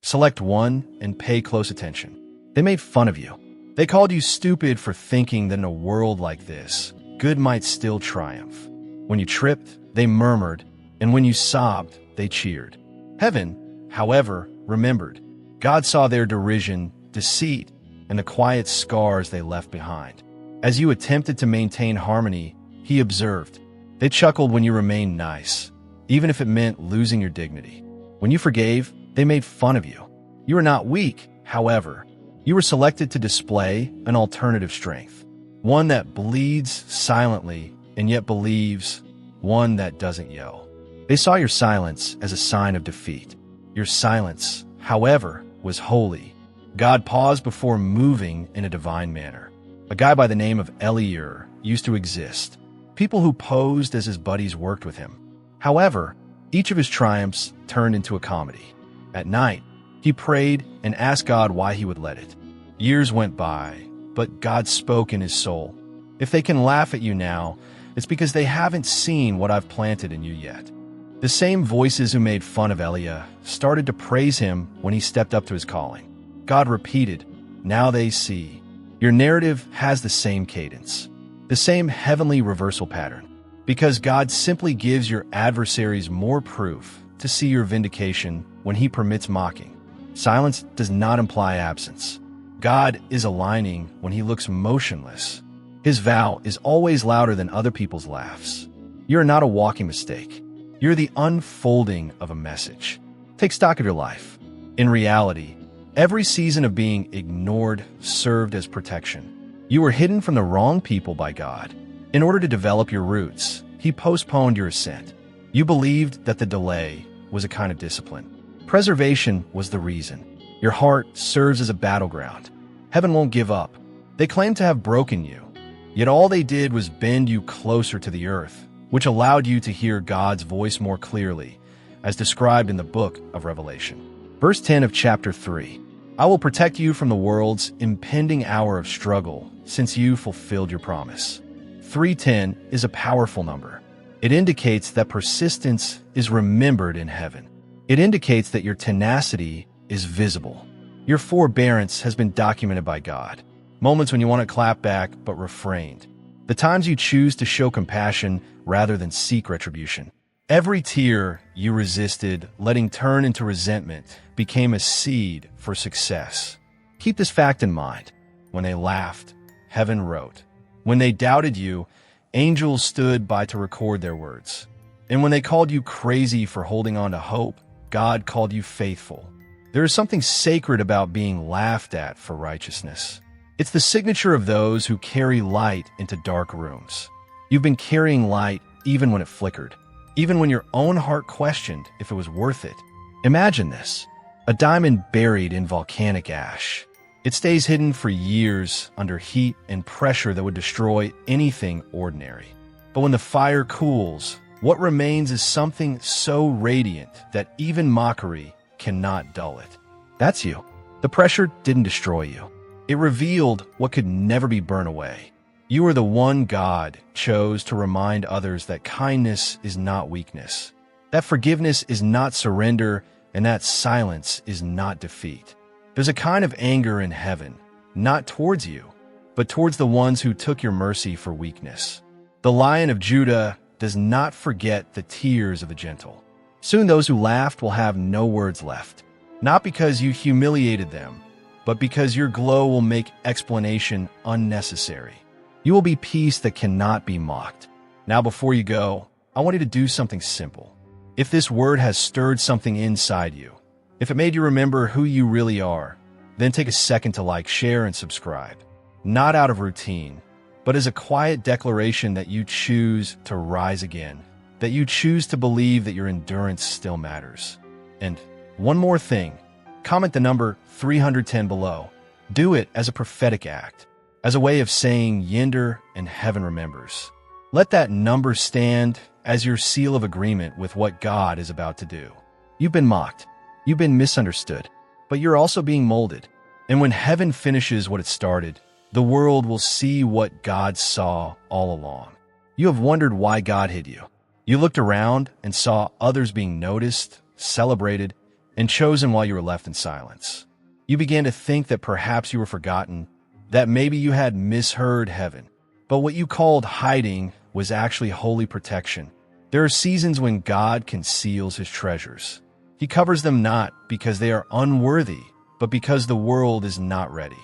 Select one and pay close attention. They made fun of you. They called you stupid for thinking that in a world like this, good might still triumph. When you tripped, they murmured, and when you sobbed, they cheered. Heaven, however, remembered. God saw their derision, deceit, and the quiet scars they left behind. As you attempted to maintain harmony, he observed. They chuckled when you remained nice, even if it meant losing your dignity. When you forgave, they made fun of you. You were not weak, however. You were selected to display an alternative strength, one that bleeds silently and yet believes, one that doesn't yell. They saw your silence as a sign of defeat. Your silence, however, was holy. God paused before moving in a divine manner. A guy by the name of Elon used to exist. People who posed as his buddies worked with him. However, each of his triumphs turned into a comedy. At night, he prayed and asked God why he would let it. Years went by, but God spoke in his soul. If they can laugh at you now, it's because they haven't seen what I've planted in you yet. The same voices who made fun of Elon started to praise him when he stepped up to his calling. God repeated, now they see. Your narrative has the same cadence, the same heavenly reversal pattern, because God simply gives your adversaries more proof to see your vindication when he permits mocking. Silence does not imply absence. God is aligning when he looks motionless. His vow is always louder than other people's laughs. You're not a walking mistake. You're the unfolding of a message. Take stock of your life. In reality, every season of being ignored served as protection. You were hidden from the wrong people by God. In order to develop your roots, he postponed your ascent. You believed that the delay was a kind of discipline. Preservation was the reason. Your heart serves as a battleground. Heaven won't give up. They claim to have broken you, yet all they did was bend you closer to the earth, which allowed you to hear God's voice more clearly, as described in the book of Revelation. Verse 10 of chapter 3. I will protect you from the world's impending hour of struggle, since you fulfilled your promise. 310 is a powerful number. It indicates that persistence is remembered in heaven. It indicates that your tenacity is visible. Your forbearance has been documented by God. Moments when you want to clap back but refrained. The times you choose to show compassion rather than seek retribution. Every tear you resisted letting turn into resentment became a seed for success. Keep this fact in mind. When they laughed, heaven wrote. When they doubted you, angels stood by to record their words. And when they called you crazy for holding on to hope, God called you faithful. There is something sacred about being laughed at for righteousness. It's the signature of those who carry light into dark rooms. You've been carrying light even when it flickered, even when your own heart questioned if it was worth it. Imagine this, a diamond buried in volcanic ash. It stays hidden for years under heat and pressure that would destroy anything ordinary. But when the fire cools, what remains is something so radiant that even mockery cannot dull it. That's you. The pressure didn't destroy you. It revealed what could never be burned away. You are the one God chose to remind others that kindness is not weakness, that forgiveness is not surrender, and that silence is not defeat. There's a kind of anger in heaven, not towards you, but towards the ones who took your mercy for weakness. The Lion of Judah does not forget the tears of the gentle. Soon those who laughed will have no words left, not because you humiliated them, but because your glow will make explanation unnecessary. You will be peace that cannot be mocked. Now before you go, I want you to do something simple. If this word has stirred something inside you, if it made you remember who you really are, then take a second to like, share, and subscribe. Not out of routine, but as a quiet declaration that you choose to rise again, that you choose to believe that your endurance still matters. And one more thing, comment the number 310 below. Do it as a prophetic act, as a way of saying Yinder and heaven remembers. Let that number stand as your seal of agreement with what God is about to do. You've been mocked, you've been misunderstood, but you're also being molded. And when heaven finishes what it started, the world will see what God saw all along. You have wondered why God hid you. You looked around and saw others being noticed, celebrated, and chosen while you were left in silence. You began to think that perhaps you were forgotten, that maybe you had misheard heaven. But what you called hiding was actually holy protection. There are seasons when God conceals his treasures. He covers them not because they are unworthy, but because the world is not ready.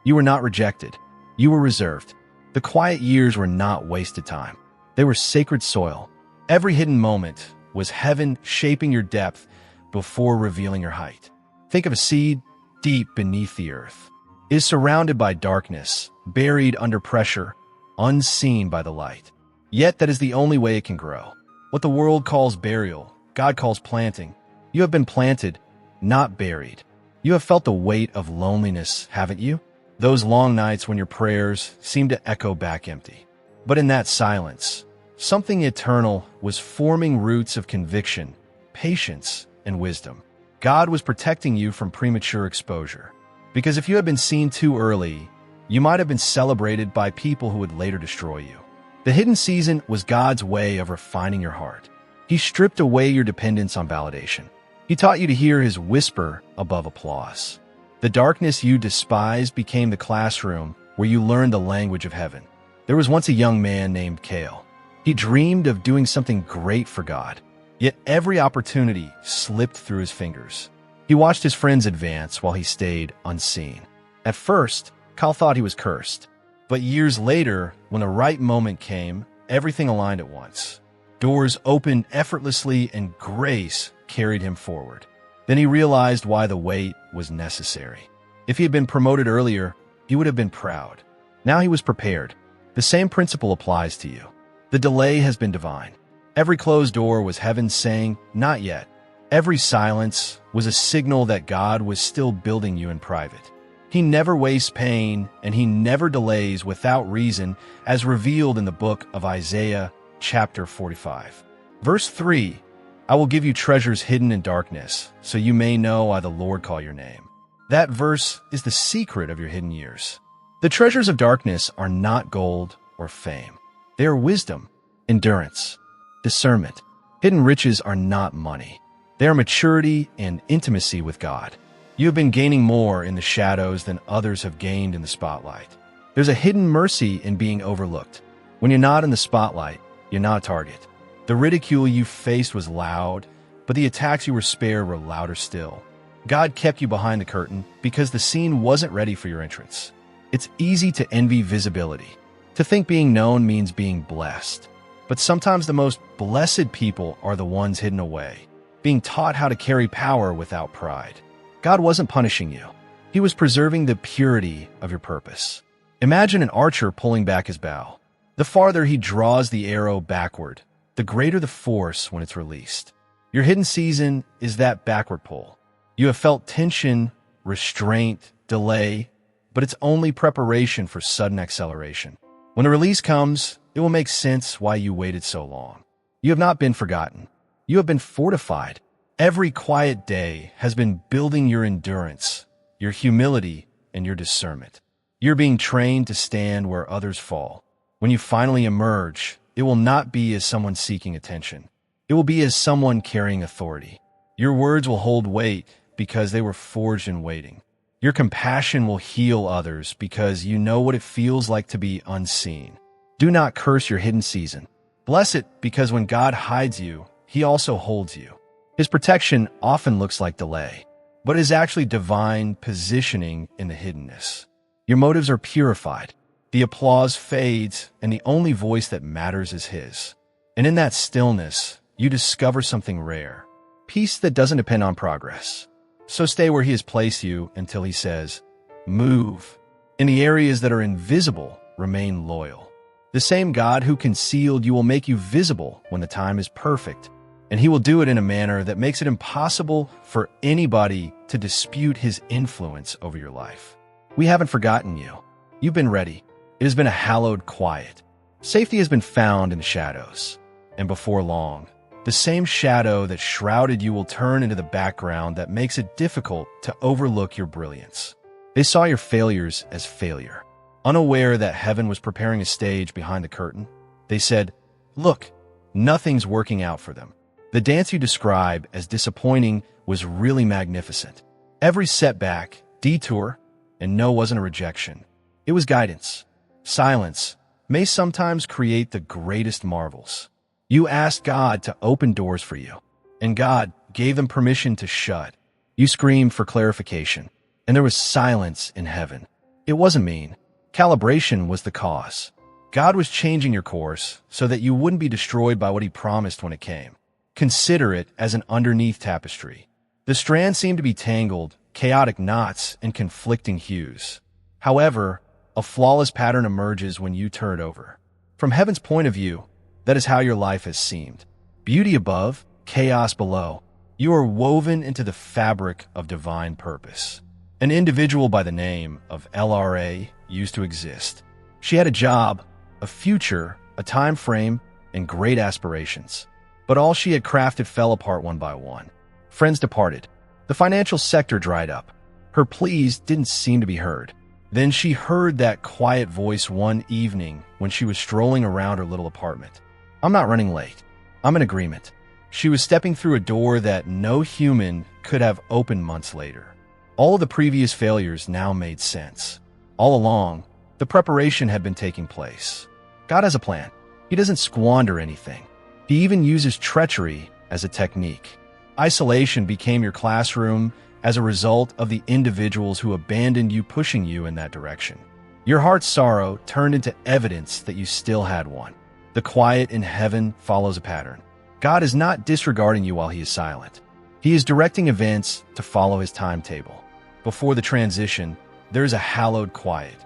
You were not rejected. You were reserved. The quiet years were not wasted time. They were sacred soil. Every hidden moment was heaven shaping your depth before revealing your height. Think of a seed deep beneath the earth. It is surrounded by darkness, buried under pressure, unseen by the light. Yet that is the only way it can grow. What the world calls burial, God calls planting. You have been planted, not buried. You have felt the weight of loneliness, haven't you? Those long nights when your prayers seem to echo back empty. But in that silence, something eternal was forming roots of conviction, patience, and wisdom. God was protecting you from premature exposure. Because if you had been seen too early, you might have been celebrated by people who would later destroy you. The hidden season was God's way of refining your heart. He stripped away your dependence on validation. He taught you to hear his whisper above applause. The darkness you despised became the classroom where you learned the language of heaven. There was once a young man named Cale. He dreamed of doing something great for God, yet every opportunity slipped through his fingers. He watched his friends advance while he stayed unseen. At first, Cale thought he was cursed. But years later, when the right moment came, everything aligned at once. Doors opened effortlessly and grace carried him forward. Then he realized why the wait was necessary. If he had been promoted earlier, he would have been proud. Now he was prepared. The same principle applies to you. The delay has been divine. Every closed door was heaven saying, "Not yet." Every silence was a signal that God was still building you in private. He never wastes pain, and he never delays without reason, as revealed in the book of Isaiah, chapter 45. Verse 3, "I will give you treasures hidden in darkness, so you may know I the Lord call your name." That verse is the secret of your hidden years. The treasures of darkness are not gold or fame. They are wisdom, endurance, discernment. Hidden riches are not money. They are maturity and intimacy with God. You have been gaining more in the shadows than others have gained in the spotlight. There's a hidden mercy in being overlooked. When you're not in the spotlight, you're not a target. The ridicule you faced was loud, but the attacks you were spared were louder still. God kept you behind the curtain because the scene wasn't ready for your entrance. It's easy to envy visibility, to think being known means being blessed. But sometimes the most blessed people are the ones hidden away, being taught how to carry power without pride. God wasn't punishing you. He was preserving the purity of your purpose. Imagine an archer pulling back his bow. The farther he draws the arrow backward, the greater the force when it's released. Your hidden season is that backward pull. You have felt tension, restraint, delay, but it's only preparation for sudden acceleration. When the release comes, it will make sense why you waited so long. You have not been forgotten. You have been fortified. Every quiet day has been building your endurance, your humility, and your discernment. You're being trained to stand where others fall. When you finally emerge, it will not be as someone seeking attention. It will be as someone carrying authority. Your words will hold weight because they were forged in waiting. Your compassion will heal others because you know what it feels like to be unseen. Do not curse your hidden season. Bless it because when God hides you, he also holds you. His protection often looks like delay, but is actually divine positioning in the hiddenness. Your motives are purified. The applause fades, and the only voice that matters is his. And in that stillness, you discover something rare, peace that doesn't depend on progress. So stay where he has placed you until he says, move. In the areas that are invisible, remain loyal. The same God who concealed you will make you visible when the time is perfect. And he will do it in a manner that makes it impossible for anybody to dispute his influence over your life. We haven't forgotten you. You've been ready. It has been a hallowed quiet. Safety has been found in the shadows. And before long, the same shadow that shrouded you will turn into the background that makes it difficult to overlook your brilliance. They saw your failures as failure. Unaware that heaven was preparing a stage behind the curtain, they said, look, nothing's working out for them. The dance you describe as disappointing was really magnificent. Every setback, detour, and no wasn't a rejection. It was guidance. Silence may sometimes create the greatest marvels. You asked God to open doors for you, and God gave them permission to shut. You screamed for clarification, and there was silence in heaven. It wasn't mean. Calibration was the cause. God was changing your course so that you wouldn't be destroyed by what he promised when it came. Consider it as an underneath tapestry. The strands seem to be tangled, chaotic knots, and conflicting hues. However, a flawless pattern emerges when you turn it over. From heaven's point of view, that is how your life has seemed. Beauty above, chaos below. You are woven into the fabric of divine purpose. An individual by the name of LRA used to exist. She had a job, a future, a time frame, and great aspirations. But all she had crafted fell apart one by one. Friends departed. The financial sector dried up. Her pleas didn't seem to be heard. Then she heard that quiet voice one evening when she was strolling around her little apartment. I'm not running late. I'm in agreement. She was stepping through a door that no human could have opened months later. All of the previous failures now made sense. All along, the preparation had been taking place. God has a plan. He doesn't squander anything. He even uses treachery as a technique. Isolation became your classroom as a result of the individuals who abandoned you, pushing you in that direction. Your heart's sorrow turned into evidence that you still had one. The quiet in heaven follows a pattern. God is not disregarding you while he is silent. He is directing events to follow his timetable. Before the transition, there is a hallowed quiet,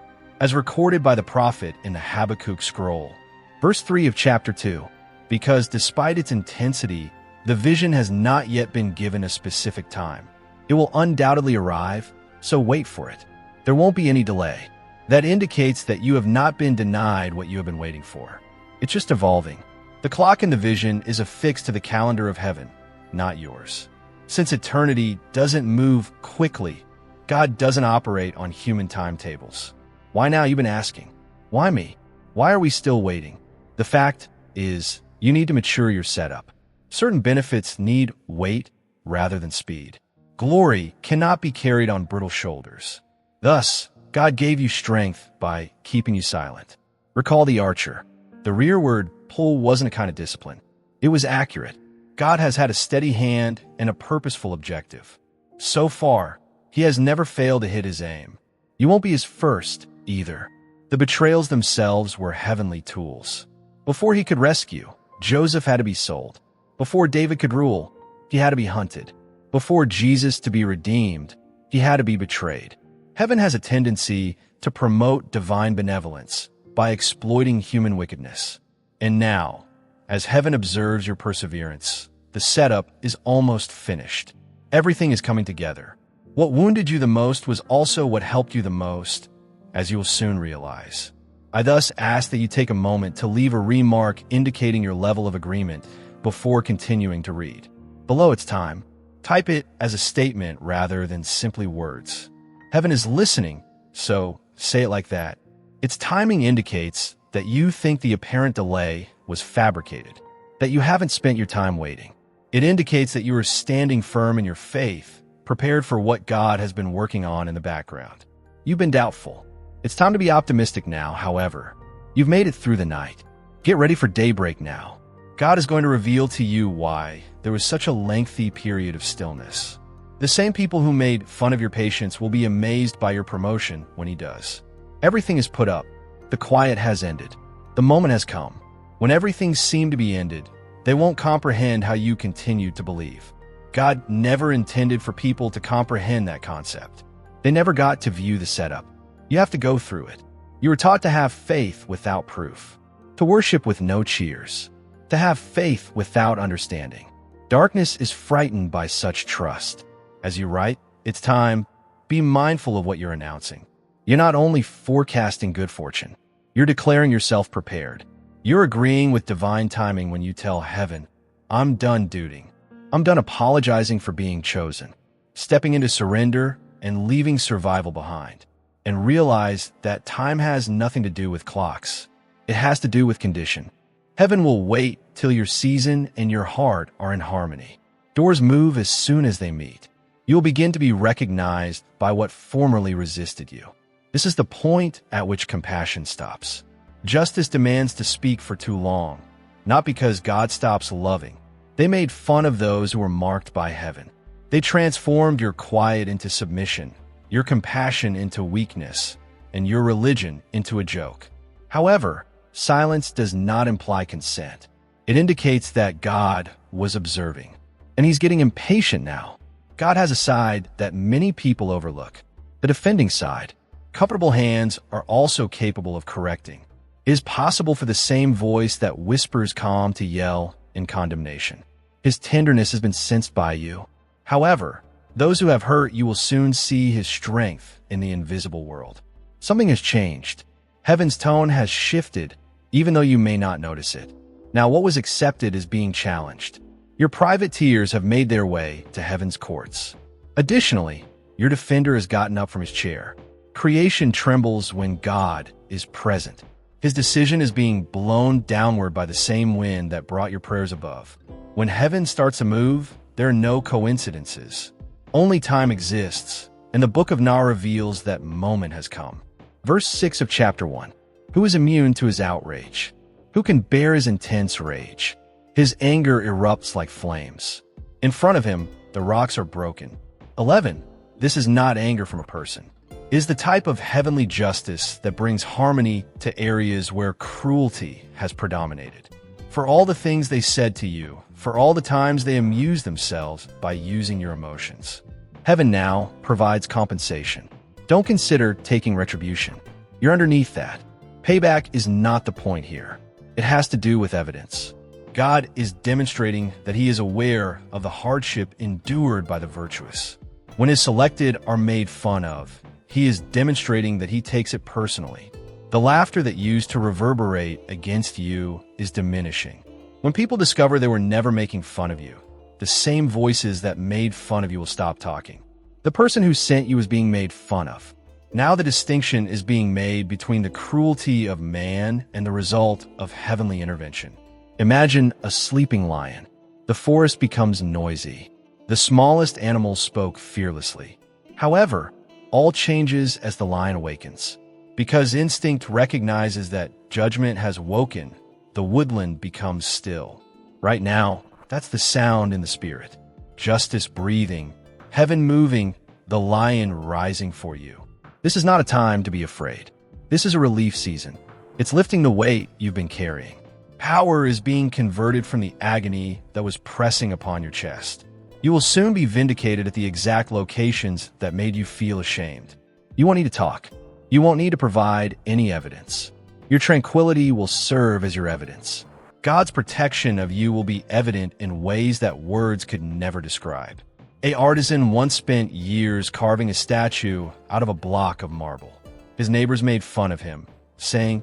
as recorded by the prophet in the Habakkuk scroll. Verse 3 of chapter 2, because despite its intensity, the vision has not yet been given a specific time. It will undoubtedly arrive, so wait for it. There won't be any delay. That indicates that you have not been denied what you have been waiting for. It's just evolving. The clock in the vision is affixed to the calendar of heaven, not yours. Since eternity doesn't move quickly, God doesn't operate on human timetables. Why now, you've been asking? Why me? Why are we still waiting? The fact is, you need to mature your setup. Certain benefits need weight rather than speed. Glory cannot be carried on brittle shoulders. Thus, God gave you strength by keeping you silent. Recall the archer. The rearward pull wasn't a kind of discipline. It was accurate. God has had a steady hand and a purposeful objective. So far, he has never failed to hit his aim. You won't be his first, either. The betrayals themselves were heavenly tools. Before he could rescue, Joseph had to be sold. Before David could rule, he had to be hunted. Before Jesus to be redeemed, he had to be betrayed. Heaven has a tendency to promote divine benevolence by exploiting human wickedness. And now, as heaven observes your perseverance, the setup is almost finished. Everything is coming together. What wounded you the most was also what helped you the most, as you will soon realize. I thus ask that you take a moment to leave a remark indicating your level of agreement before continuing to read. Below its time, type it as a statement rather than simply words. Heaven is listening, so say it like that. Its timing indicates that you think the apparent delay was fabricated, that you haven't spent your time waiting. It indicates that you are standing firm in your faith, prepared for what God has been working on in the background. You've been doubtful. It's time to be optimistic now, however. You've made it through the night. Get ready for daybreak now. God is going to reveal to you why there was such a lengthy period of stillness. The same people who made fun of your patience will be amazed by your promotion when he does. Everything is put up. The quiet has ended. The moment has come. When everything seemed to be ended, they won't comprehend how you continued to believe. God never intended for people to comprehend that concept. They never got to view the setup. You have to go through it. You were taught to have faith without proof, to worship with no cheers, to have faith without understanding. Darkness is frightened by such trust. As you write, it's time. Be mindful of what you're announcing. You're not only forecasting good fortune, you're declaring yourself prepared. You're agreeing with divine timing when you tell heaven, I'm done duding. I'm done apologizing for being chosen, stepping into surrender and leaving survival behind. And realize that time has nothing to do with clocks. It has to do with condition. Heaven will wait till your season and your heart are in harmony. Doors move as soon as they meet. You will begin to be recognized by what formerly resisted you. This is the point at which compassion stops. Justice demands to speak for too long, not because God stops loving. They made fun of those who were marked by heaven. They transformed your quiet into submission, your compassion into weakness, and your religion into a joke. However, silence does not imply consent. It indicates that God was observing, and he's getting impatient now. God has a side that many people overlook, the defending side. Comfortable hands are also capable of correcting. It is possible for the same voice that whispers calm to yell in condemnation. His tenderness has been sensed by you. However, those who have hurt you will soon see his strength in the invisible world. Something has changed. Heaven's tone has shifted, even though you may not notice it. Now, what was accepted is being challenged. Your private tears have made their way to heaven's courts. Additionally, your defender has gotten up from his chair. Creation trembles when God is present. His decision is being blown downward by the same wind that brought your prayers above. When heaven starts to move, there are no coincidences. Only time exists, and the book of Nah reveals that moment has come. Verse 6 of chapter 1. Who is immune to his outrage? Who can bear his intense rage? His anger erupts like flames. In front of him, the rocks are broken. 11. This is not anger from a person. It is the type of heavenly justice that brings harmony to areas where cruelty has predominated. For all the things they said to you, for all the times they amused themselves by using your emotions, heaven now provides compensation. Don't consider taking retribution. You're underneath that. Payback is not the point here. It has to do with evidence. God is demonstrating that he is aware of the hardship endured by the virtuous. When his selected are made fun of, he is demonstrating that he takes it personally. The laughter that used to reverberate against you is diminishing. When people discover they were never making fun of you, the same voices that made fun of you will stop talking. The person who sent you is being made fun of. Now the distinction is being made between the cruelty of man and the result of heavenly intervention. Imagine a sleeping lion. The forest becomes noisy. The smallest animals spoke fearlessly. However, all changes as the lion awakens. Because instinct recognizes that judgment has woken, the woodland becomes still. Right now, that's the sound in the spirit. Justice breathing, heaven moving, the lion rising for you. This is not a time to be afraid. This is a relief season. It's lifting the weight you've been carrying. Power is being converted from the agony that was pressing upon your chest. You will soon be vindicated at the exact locations that made you feel ashamed. You won't need to talk. You won't need to provide any evidence. Your tranquility will serve as your evidence. God's protection of you will be evident in ways that words could never describe. An artisan once spent years carving a statue out of a block of marble. His neighbors made fun of him, saying,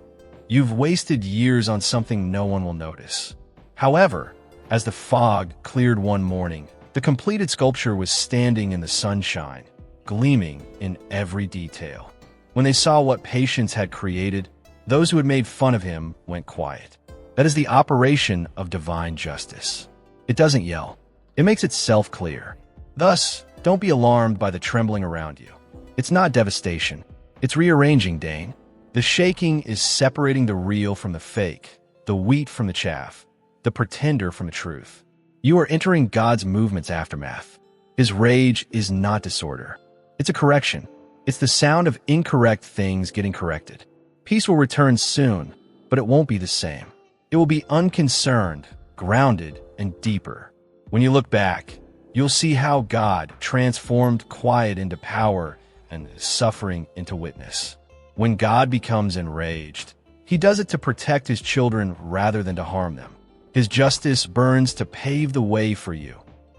"You've wasted years on something no one will notice." However, as the fog cleared one morning, the completed sculpture was standing in the sunshine, gleaming in every detail. When they saw what patience had created, those who had made fun of him went quiet. That is the operation of divine justice. It doesn't yell. It makes itself clear. Thus, don't be alarmed by the trembling around you. It's not devastation. It's rearranging, Dane. The shaking is separating the real from the fake, the wheat from the chaff, the pretender from the truth. You are entering God's movement's aftermath. His rage is not disorder. It's a correction. It's the sound of incorrect things getting corrected. Peace will return soon, but it won't be the same. It will be unconcerned, grounded, and deeper. When you look back, you'll see how God transformed quiet into power and suffering into witness. When God becomes enraged, he does it to protect his children rather than to harm them. His justice burns to pave the way for you,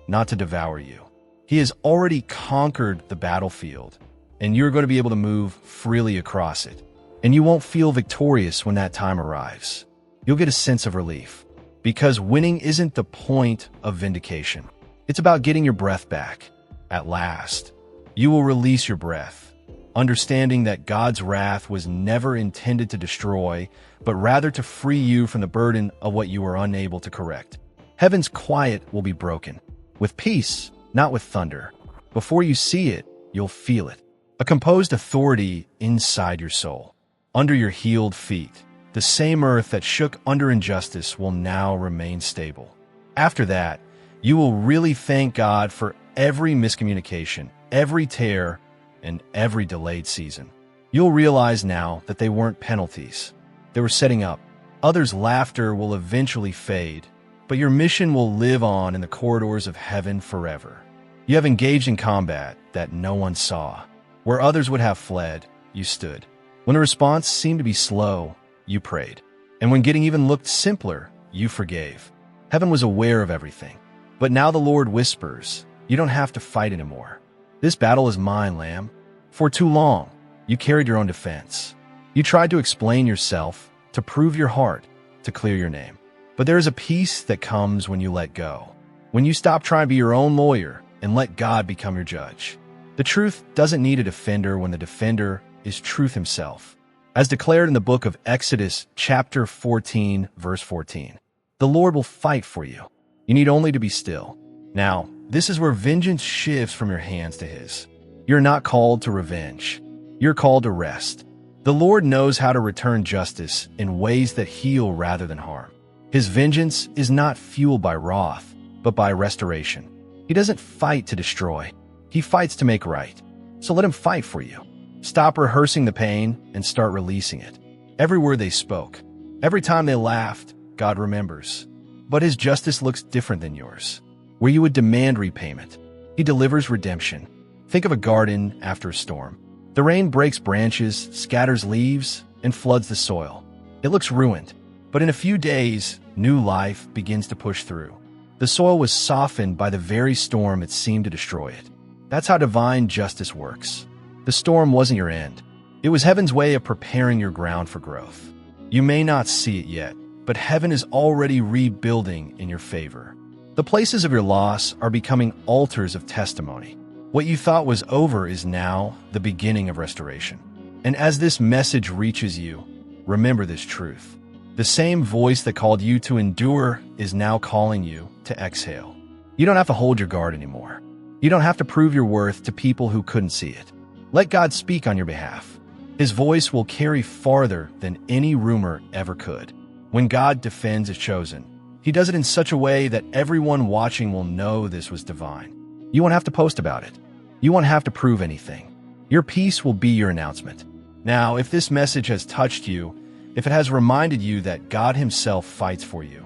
not to devour you. He has already conquered the battlefield, and you're going to be able to move freely across it. And you won't feel victorious when that time arrives. You'll get a sense of relief, because winning isn't the point of vindication. It's about getting your breath back. At last, you will release your breath. understanding that God's wrath was never intended to destroy, but rather to free you from the burden of what you were unable to correct. Heaven's quiet will be broken, with peace, not with thunder. Before you see it, you'll feel it. A composed authority inside your soul. Under your healed feet, the same earth that shook under injustice will now remain stable. After that, you will really thank God for every miscommunication, every tear, and every delayed season. You'll realize now that they weren't penalties. They were setting up. Others' laughter will eventually fade, but your mission will live on in the corridors of heaven forever. You have engaged in combat that no one saw. Where others would have fled, you stood. When the response seemed to be slow, you prayed. And when getting even looked simpler, you forgave. Heaven was aware of everything. But now the Lord whispers, you don't have to fight anymore. This battle is mine, Lamb. For too long, you carried your own defense. You tried to explain yourself, to prove your heart, to clear your name. But there is a peace that comes when you let go. When you stop trying to be your own lawyer and let God become your judge. The truth doesn't need a defender when the defender is truth himself. As declared in the book of Exodus, chapter 14, verse 14. The Lord will fight for you. You need only to be still. Now, this is where vengeance shifts from your hands to his. You're not called to revenge. You're called to rest. The Lord knows how to return justice in ways that heal rather than harm. His vengeance is not fueled by wrath, but by restoration. He doesn't fight to destroy. He fights to make right. So let him fight for you. Stop rehearsing the pain and start releasing it. Every word they spoke, every time they laughed, God remembers. But his justice looks different than yours. Where you would demand repayment, he delivers redemption. Think of a garden after a storm. The rain breaks branches, scatters leaves, and floods the soil. It looks ruined, but in a few days, new life begins to push through. The soil was softened by the very storm that seemed to destroy it. That's how divine justice works. The storm wasn't your end. It was heaven's way of preparing your ground for growth. You may not see it yet, but heaven is already rebuilding in your favor. The places of your loss are becoming altars of testimony. What you thought was over is now the beginning of restoration. And as this message reaches you, remember this truth. The same voice that called you to endure is now calling you to exhale. You don't have to hold your guard anymore. You don't have to prove your worth to people who couldn't see it. Let God speak on your behalf. His voice will carry farther than any rumor ever could. When God defends his chosen, he does it in such a way that everyone watching will know this was divine. You won't have to post about it. You won't have to prove anything. Your peace will be your announcement. Now, if this message has touched you, if it has reminded you that God himself fights for you,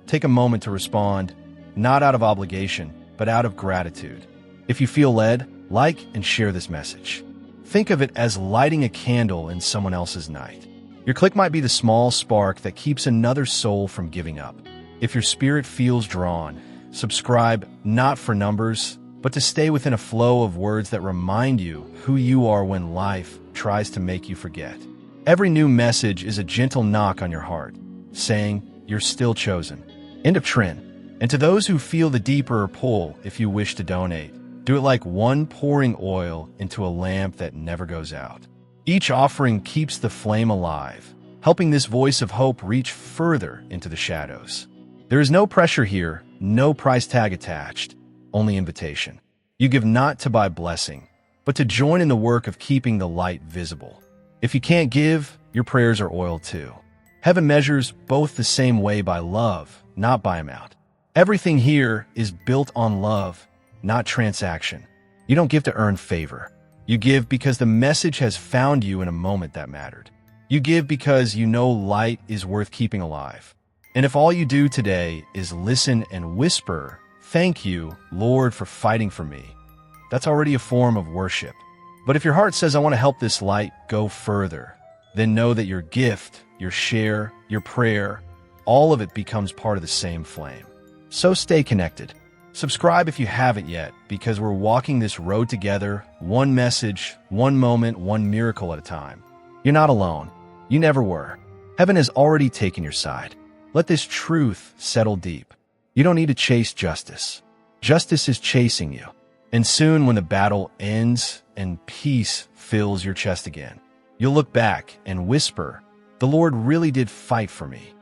take a moment to respond, not out of obligation, but out of gratitude. If you feel led, like and share this message. Think of it as lighting a candle in someone else's night. Your click might be the small spark that keeps another soul from giving up. If your spirit feels drawn, subscribe not for numbers, but to stay within a flow of words that remind you who you are when life tries to make you forget. Every new message is a gentle knock on your heart, saying, you're still chosen. End of trend. And to those who feel the deeper pull, if you wish to donate, do it like one pouring oil into a lamp that never goes out. Each offering keeps the flame alive, helping this voice of hope reach further into the shadows. There is no pressure here, no price tag attached, only invitation. You give not to buy blessing, but to join in the work of keeping the light visible. If you can't give, your prayers are oil too. Heaven measures both the same way by love, not by amount. Everything here is built on love, not transaction. You don't give to earn favor. You give because the message has found you in a moment that mattered. You give because you know light is worth keeping alive. And if all you do today is listen and whisper, thank you, Lord, for fighting for me, that's already a form of worship. But if your heart says, I want to help this light go further, then know that your gift, your share, your prayer, all of it becomes part of the same flame. So stay connected. Subscribe if you haven't yet, because we're walking this road together, one message, one moment, one miracle at a time. You're not alone. You never were. Heaven has already taken your side. Let this truth settle deep. You don't need to chase justice. Justice is chasing you. And soon, when the battle ends and peace fills your chest again, you'll look back and whisper, "The Lord really did fight for me."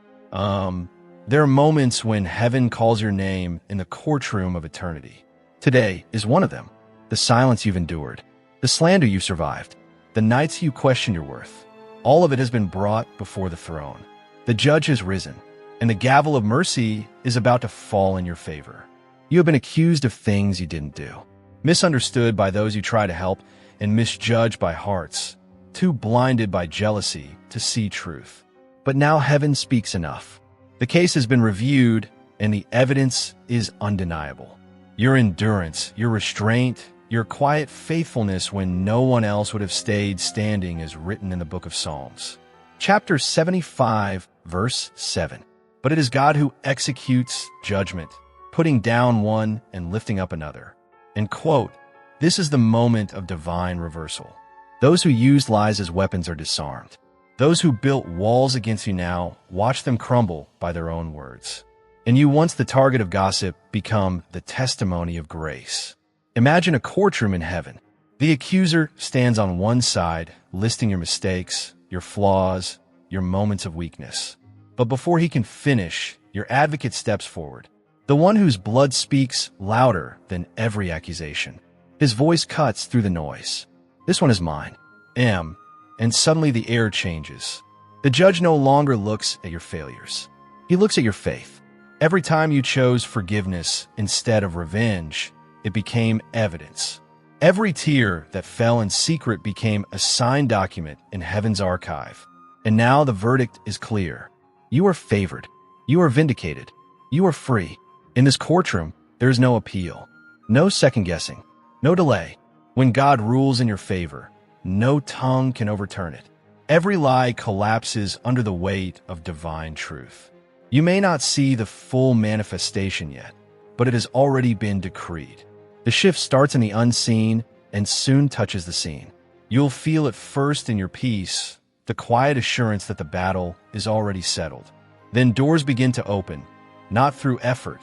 There are moments when heaven calls your name in the courtroom of eternity. Today is one of them. The silence you've endured, the slander you survived, the nights you questioned your worth. All of it has been brought before the throne. The judge has risen, and the gavel of mercy is about to fall in your favor. You have been accused of things you didn't do, misunderstood by those you try to help, and misjudged by hearts too blinded by jealousy to see truth. But now heaven speaks enough. The case has been reviewed, and the evidence is undeniable. Your endurance, your restraint, your quiet faithfulness when no one else would have stayed standing is written in the book of Psalms. Chapter 75, verse 7. But it is God who executes judgment, putting down one and lifting up another. And quote, "This is the moment of divine reversal. Those who used lies as weapons are disarmed. Those who built walls against you now, watch them crumble by their own words. And you, once the target of gossip, become the testimony of grace." Imagine a courtroom in heaven. The accuser stands on one side, listing your mistakes, your flaws, your moments of weakness. But before he can finish, your advocate steps forward, the one whose blood speaks louder than every accusation. His voice cuts through the noise. "This one is mine, M." And suddenly the air changes. The judge no longer looks at your failures. He looks at your faith. Every time you chose forgiveness instead of revenge, it became evidence. Every tear that fell in secret became a signed document in heaven's archive. And now the verdict is clear. You are favored. You are vindicated. You are free. In this courtroom, there is no appeal, no second guessing, no delay. When God rules in your favor, no tongue can overturn it. Every lie collapses under the weight of divine truth. You may not see the full manifestation yet, but it has already been decreed. The shift starts in the unseen and soon touches the scene. You'll feel it first in your peace, the quiet assurance that the battle is already settled. Then doors begin to open, not through effort,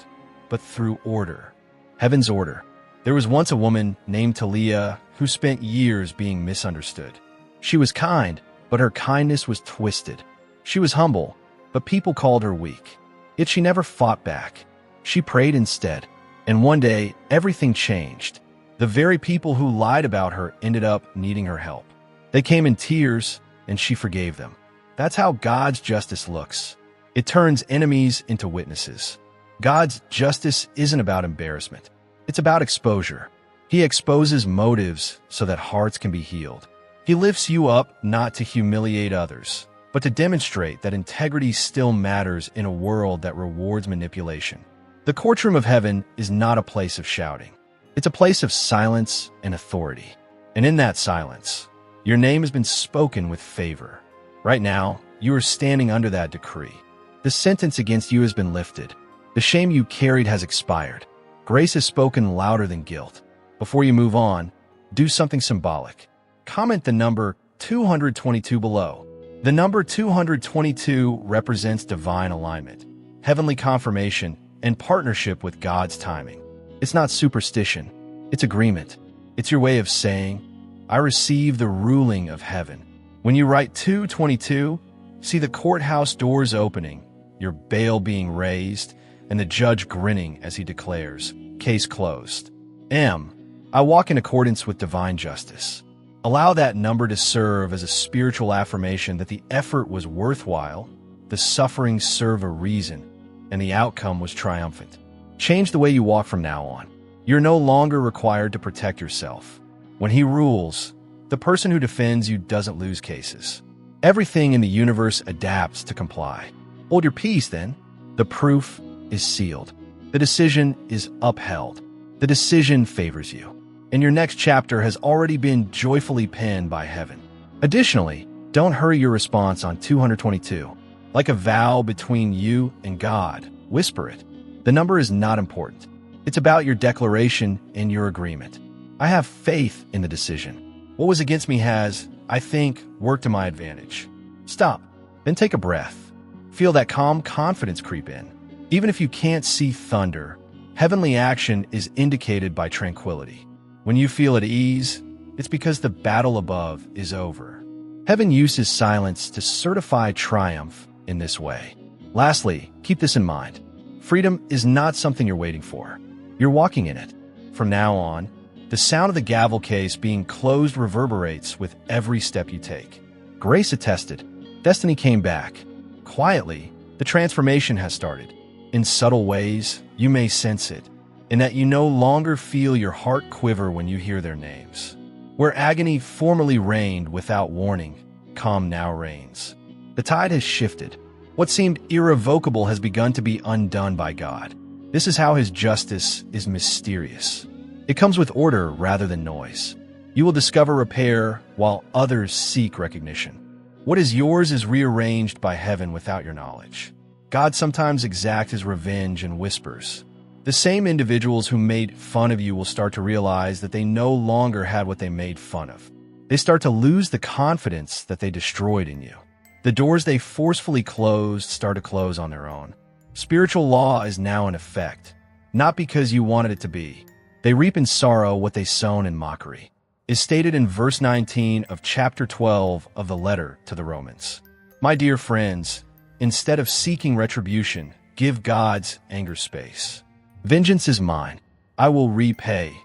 but through order. Heaven's order. There was once a woman named Talia who spent years being misunderstood. She was kind, but her kindness was twisted. She was humble, but people called her weak. Yet she never fought back. She prayed instead. And one day, everything changed. The very people who lied about her ended up needing her help. They came in tears, and she forgave them. That's how God's justice looks. It turns enemies into witnesses. God's justice isn't about embarrassment. It's about exposure. He exposes motives so that hearts can be healed. He lifts you up not to humiliate others, but to demonstrate that integrity still matters in a world that rewards manipulation. The courtroom of heaven is not a place of shouting. It's a place of silence and authority. And in that silence, your name has been spoken with favor. Right now, you are standing under that decree. The sentence against you has been lifted. The shame you carried has expired. Grace is spoken louder than guilt. Before you move on, do something symbolic. Comment the number 222 below. The number 222 represents divine alignment, heavenly confirmation, and partnership with God's timing. It's not superstition. It's agreement. It's your way of saying, "I receive the ruling of heaven." When you write 222, see the courthouse doors opening, your bail being raised, and the judge grinning as he declares, "Case closed." M. I walk in accordance with divine justice. Allow that number to serve as a spiritual affirmation that the effort was worthwhile, the suffering serve a reason, and the outcome was triumphant. Change the way you walk from now on. You're no longer required to protect yourself. When he rules, the person who defends you doesn't lose cases. Everything in the universe adapts to comply. Hold your peace, then. The proof is sealed. The decision is upheld. The decision favors you. And your next chapter has already been joyfully penned by heaven. Additionally, don't hurry your response on 222. Like a vow between you and God, whisper it. The number is not important. It's about your declaration and your agreement. I have faith in the decision. What was against me has, I think, worked to my advantage. Stop, then take a breath. Feel that calm confidence creep in. Even if you can't see thunder, heavenly action is indicated by tranquility. When you feel at ease, it's because the battle above is over. Heaven uses silence to certify triumph in this way. Lastly, keep this in mind. Freedom is not something you're waiting for. You're walking in it. From now on, the sound of the gavel case being closed reverberates with every step you take. Grace attested. Destiny came back. Quietly, the transformation has started. In subtle ways, you may sense it, in that you no longer feel your heart quiver when you hear their names. Where agony formerly reigned without warning, calm now reigns. The tide has shifted. What seemed irrevocable has begun to be undone by God. This is how his justice is mysterious. It comes with order rather than noise. You will discover repair while others seek recognition. What is yours is rearranged by heaven without your knowledge. God sometimes exacts his revenge in whispers. The same individuals who made fun of you will start to realize that they no longer had what they made fun of. They start to lose the confidence that they destroyed in you. The doors they forcefully closed start to close on their own. Spiritual law is now in effect, not because you wanted it to be. They reap in sorrow what they sown in mockery, is stated in verse 19 of chapter 12 of the letter to the Romans. My dear friends, instead of seeking retribution, give God's anger space. Vengeance is mine. I will repay.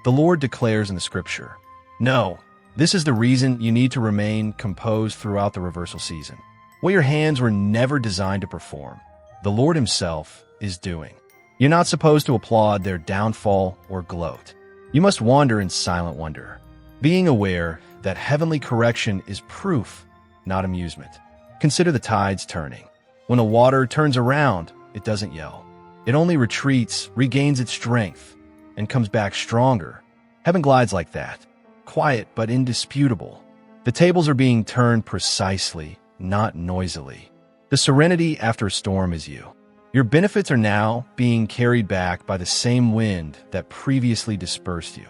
The Lord declares in the scripture. No, this is the reason you need to remain composed throughout the reversal season. What your hands were never designed to perform, the Lord himself is doing. You're not supposed to applaud their downfall or gloat. You must wander in silent wonder, being aware that heavenly correction is proof, not amusement. Consider the tides turning. When the water turns around, it doesn't yell. It only retreats, regains its strength, and comes back stronger. Heaven glides like that, quiet but indisputable. The tables are being turned precisely, not noisily. The serenity after a storm is you. Your benefits are now being carried back by the same wind that previously dispersed you.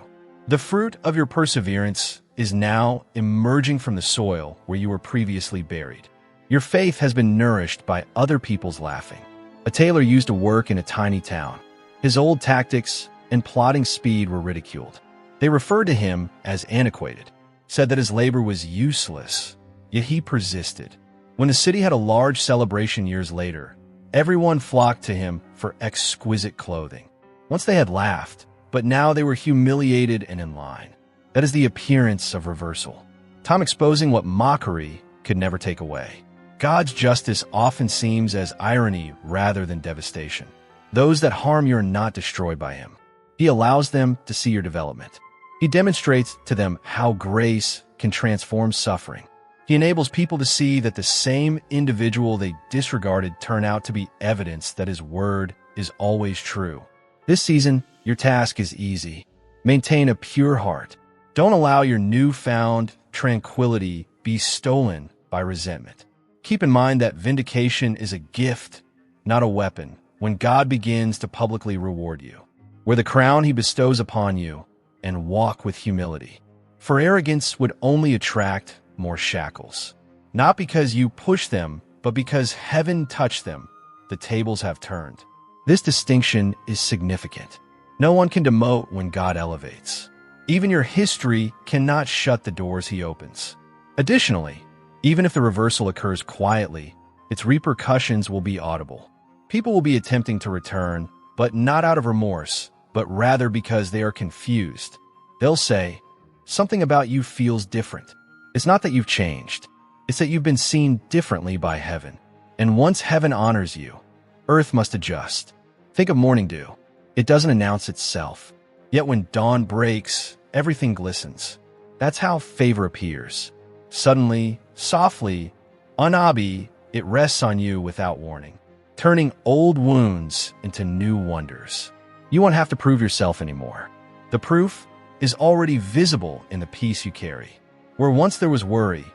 The fruit of your perseverance is now emerging from the soil where you were previously buried. Your faith has been nourished by other people's laughing. A tailor used to work in a tiny town. His old tactics and plodding speed were ridiculed. They referred to him as antiquated, said that his labor was useless, yet he persisted. When the city had a large celebration years later, everyone flocked to him for exquisite clothing. Once they had laughed, but now they were humiliated and in line. That is the appearance of reversal. Time exposing what mockery could never take away. God's justice often seems as irony rather than devastation. Those that harm you are not destroyed by him. He allows them to see your development. He demonstrates to them how grace can transform suffering. He enables people to see that the same individual they disregarded turn out to be evidence that his word is always true. This season, your task is easy. Maintain a pure heart. Don't allow your newfound tranquility be stolen by resentment. Keep in mind that vindication is a gift, not a weapon, when God begins to publicly reward you. Wear the crown he bestows upon you and walk with humility. For arrogance would only attract more shackles. Not because you push them, but because heaven touched them. The tables have turned. This distinction is significant. No one can demote when God elevates. Even your history cannot shut the doors he opens. Additionally, even if the reversal occurs quietly, its repercussions will be audible. People will be attempting to return, but not out of remorse, but rather because they are confused. They'll say, something about you feels different. It's not that you've changed. It's that you've been seen differently by heaven. And once heaven honors you, earth must adjust. Think of morning dew. It doesn't announce itself. Yet when dawn breaks, everything glistens. That's how favor appears. Suddenly, softly, unabby, it rests on you without warning, turning old wounds into new wonders. You won't have to prove yourself anymore. The proof is already visible in the peace you carry. Where once there was worry,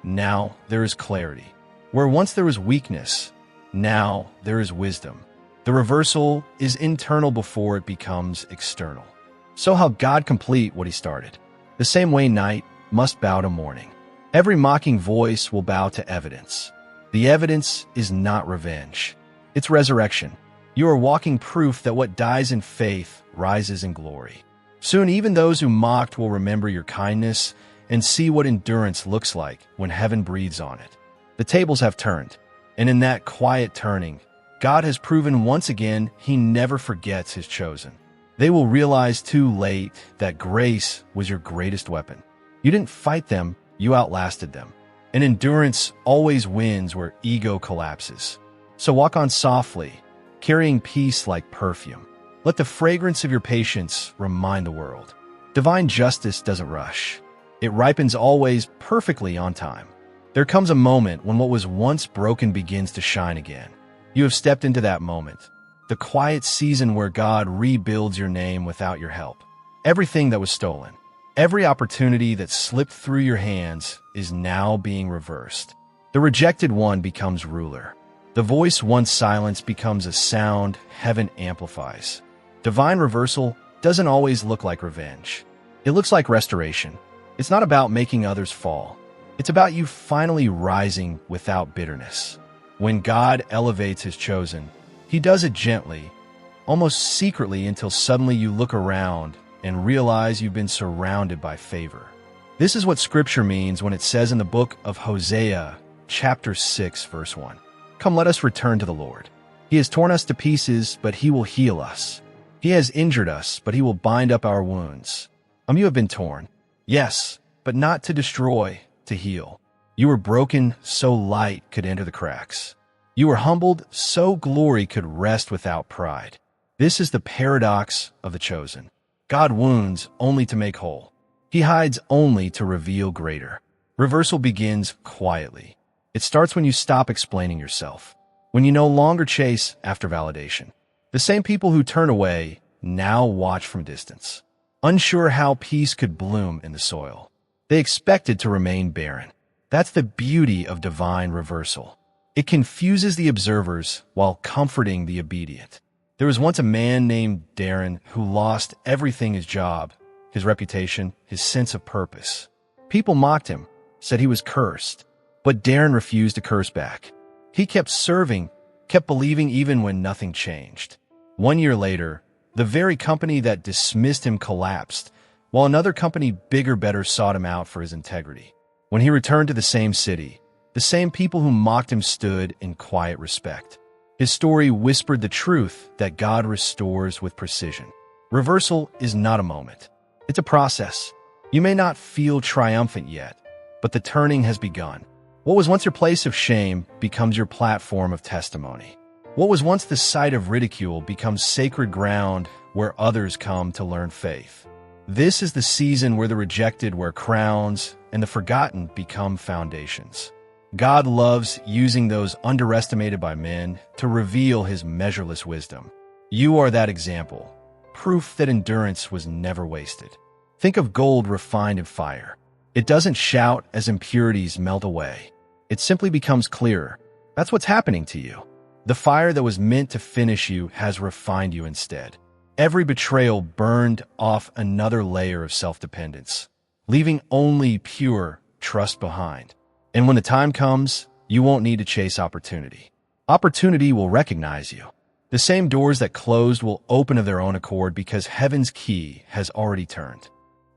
now there is clarity. Where once there was weakness, now there is wisdom. The reversal is internal before it becomes external. So how God complete what he started. The same way night must bow to morning. Every mocking voice will bow to evidence. The evidence is not revenge. It's resurrection. You are walking proof that what dies in faith rises in glory. Soon, even those who mocked will remember your kindness and see what endurance looks like when heaven breathes on it. The tables have turned, and in that quiet turning, God has proven once again He never forgets His chosen. They will realize too late that grace was your greatest weapon. You didn't fight them, you outlasted them. And endurance always wins where ego collapses. So walk on softly, carrying peace like perfume. Let the fragrance of your patience remind the world. Divine justice doesn't rush. It ripens always perfectly on time. There comes a moment when what was once broken begins to shine again. You have stepped into that moment, the quiet season where God rebuilds your name without your help. Everything that was stolen, every opportunity that slipped through your hands is now being reversed. The rejected one becomes ruler. The voice once silenced becomes a sound heaven amplifies. Divine reversal doesn't always look like revenge. It looks like restoration. It's not about making others fall. It's about you finally rising without bitterness. When God elevates His chosen, He does it gently, almost secretly, until suddenly you look around and realize you've been surrounded by favor. This is what Scripture means when it says in the book of Hosea, chapter 6, verse 1, "Come, let us return to the Lord. He has torn us to pieces, but He will heal us. He has injured us, but He will bind up our wounds." You have been torn, yes, but not to destroy, to heal. You were broken so light could enter the cracks. You were humbled so glory could rest without pride. This is the paradox of the chosen. God wounds only to make whole. He hides only to reveal greater. Reversal begins quietly. It starts when you stop explaining yourself, when you no longer chase after validation. The same people who turn away now watch from distance, unsure how peace could bloom in the soil. They expected to remain barren. That's the beauty of divine reversal. It confuses the observers while comforting the obedient. There was once a man named Darren who lost everything: his job, his reputation, his sense of purpose. People mocked him, said he was cursed, but Darren refused to curse back. He kept serving, kept believing even when nothing changed. 1 year later, the very company that dismissed him collapsed, while another company bigger, better sought him out for his integrity. When he returned to the same city, the same people who mocked him stood in quiet respect. His story whispered the truth that God restores with precision. Reversal is not a moment. It's a process. You may not feel triumphant yet, but the turning has begun. What was once your place of shame becomes your platform of testimony. What was once the site of ridicule becomes sacred ground where others come to learn faith. This is the season where the rejected wear crowns and the forgotten become foundations. God loves using those underestimated by men to reveal His measureless wisdom. You are that example, proof that endurance was never wasted. Think of gold refined in fire. It doesn't shout as impurities melt away. It simply becomes clearer. That's what's happening to you. The fire that was meant to finish you has refined you instead. Every betrayal burned off another layer of self-dependence, leaving only pure trust behind. And when the time comes, you won't need to chase opportunity. Opportunity will recognize you. The same doors that closed will open of their own accord because heaven's key has already turned.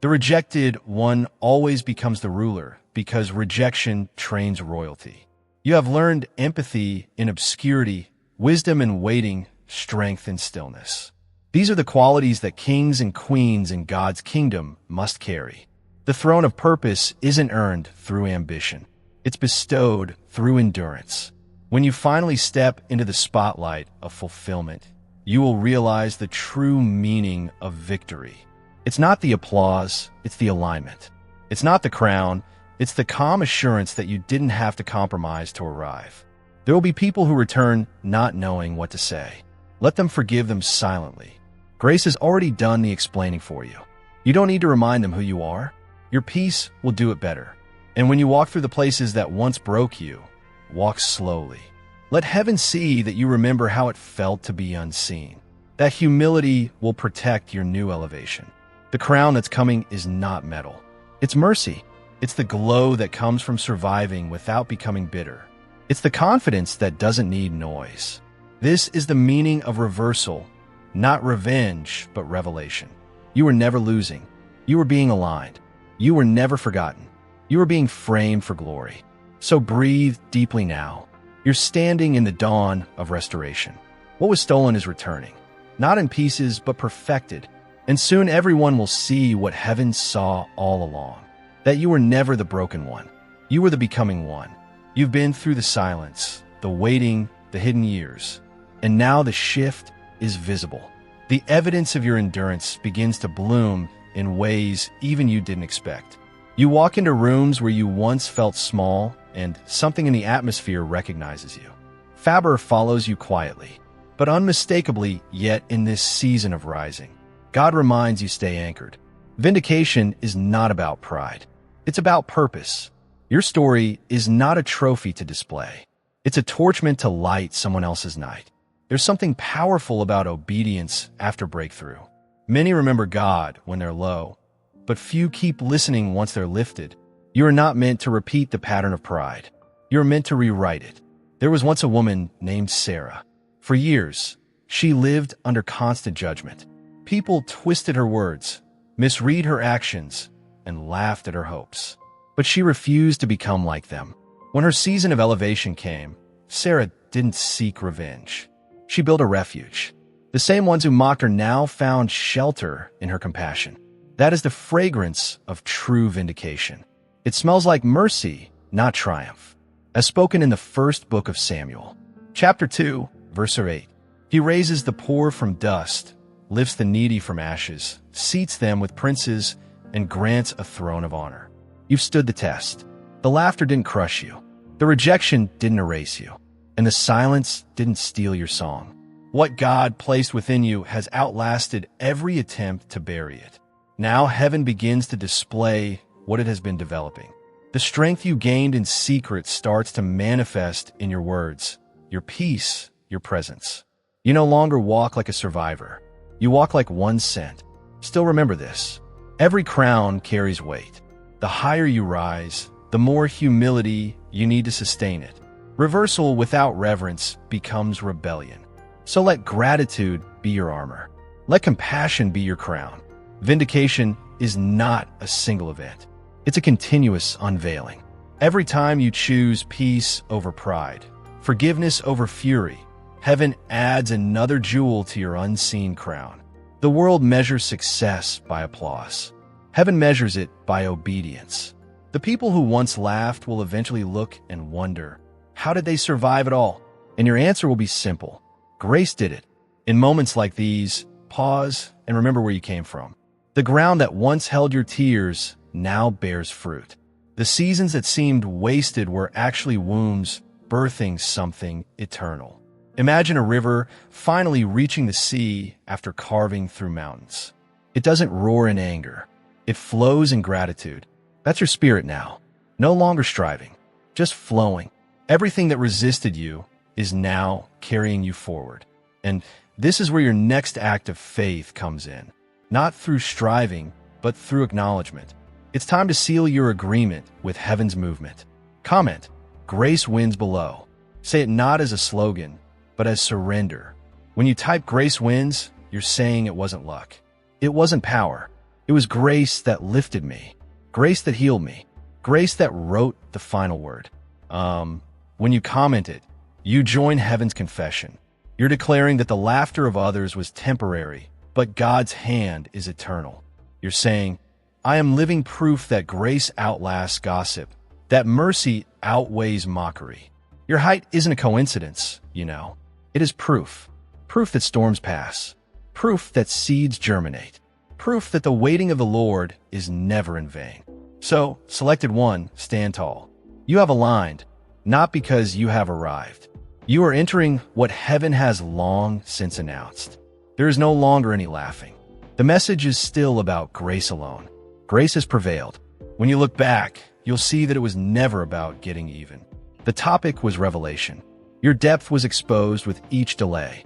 The rejected one always becomes the ruler because rejection trains royalty. You have learned empathy in obscurity, wisdom in waiting, strength in stillness. These are the qualities that kings and queens in God's kingdom must carry. The throne of purpose isn't earned through ambition. It's bestowed through endurance. When you finally step into the spotlight of fulfillment, you will realize the true meaning of victory. It's not the applause, it's the alignment. It's not the crown, it's the calm assurance that you didn't have to compromise to arrive. There will be people who return not knowing what to say. Let them forgive them silently. Grace has already done the explaining for you. You don't need to remind them who you are. Your peace will do it better. And when you walk through the places that once broke you, walk slowly. Let heaven see that you remember how it felt to be unseen. That humility will protect your new elevation. The crown that's coming is not metal. It's mercy. It's the glow that comes from surviving without becoming bitter. It's the confidence that doesn't need noise. This is the meaning of reversal, not revenge, but revelation. You were never losing. You were being aligned. You were never forgotten. You were being framed for glory. So breathe deeply now. You're standing in the dawn of restoration. What was stolen is returning, not in pieces, but perfected. And soon everyone will see what heaven saw all along, that you were never the broken one. You were the becoming one. You've been through the silence, the waiting, the hidden years, and now the shift is visible. The evidence of your endurance begins to bloom in ways even you didn't expect. You walk into rooms where you once felt small, and something in the atmosphere recognizes you. Faber follows you quietly, but unmistakably, yet in this season of rising. God reminds you stay anchored. Vindication is not about pride. It's about purpose. Your story is not a trophy to display. It's a torch meant to light someone else's night. There's something powerful about obedience after breakthrough. Many remember God when they're low, but few keep listening once they're lifted. You are not meant to repeat the pattern of pride. You're meant to rewrite it. There was once a woman named Sarah. For years, she lived under constant judgment. People twisted her words, misread her actions, and laughed at her hopes. But she refused to become like them. When her season of elevation came, Sarah didn't seek revenge. She built a refuge. The same ones who mocked her now found shelter in her compassion. That is the fragrance of true vindication. It smells like mercy, not triumph. As spoken in the first book of Samuel, chapter 2, verse 8. He raises the poor from dust, lifts the needy from ashes, seats them with princes, and grants a throne of honor. You've stood the test. The laughter didn't crush you. The rejection didn't erase you. And the silence didn't steal your song. What God placed within you has outlasted every attempt to bury it. Now heaven begins to display what it has been developing. The strength you gained in secret starts to manifest in your words, your peace, your presence. You no longer walk like a survivor. You walk like one sent. Still remember this. Every crown carries weight. The higher you rise, the more humility you need to sustain it. Reversal without reverence becomes rebellion. So let gratitude be your armor. Let compassion be your crown. Vindication is not a single event. It's a continuous unveiling. Every time you choose peace over pride, forgiveness over fury, heaven adds another jewel to your unseen crown. The world measures success by applause. Heaven measures it by obedience. The people who once laughed will eventually look and wonder, how did they survive it all? And your answer will be simple. Grace did it. In moments like these, pause and remember where you came from. The ground that once held your tears now bears fruit. The seasons that seemed wasted were actually wombs birthing something eternal. Imagine a river finally reaching the sea after carving through mountains. It doesn't roar in anger. It flows in gratitude. That's your spirit now. No longer striving, just flowing. Everything that resisted you is now carrying you forward. And this is where your next act of faith comes in. Not through striving, but through acknowledgement. It's time to seal your agreement with heaven's movement. Comment, grace wins below. Say it not as a slogan, but as surrender. When you type grace wins, you're saying it wasn't luck. It wasn't power. It was grace that lifted me. Grace that healed me. Grace that wrote the final word. When you comment it, you join heaven's confession. You're declaring that the laughter of others was temporary, but God's hand is eternal. You're saying, I am living proof that grace outlasts gossip, that mercy outweighs mockery. Your height isn't a coincidence, you know. It is proof. Proof that storms pass. Proof that seeds germinate. Proof that the waiting of the Lord is never in vain. So, selected one, stand tall. You have aligned, not because you have arrived. You are entering what heaven has long since announced. There is no longer any laughing. The message is still about grace alone. Grace has prevailed. When you look back, you'll see that it was never about getting even. The topic was revelation. Your depth was exposed with each delay.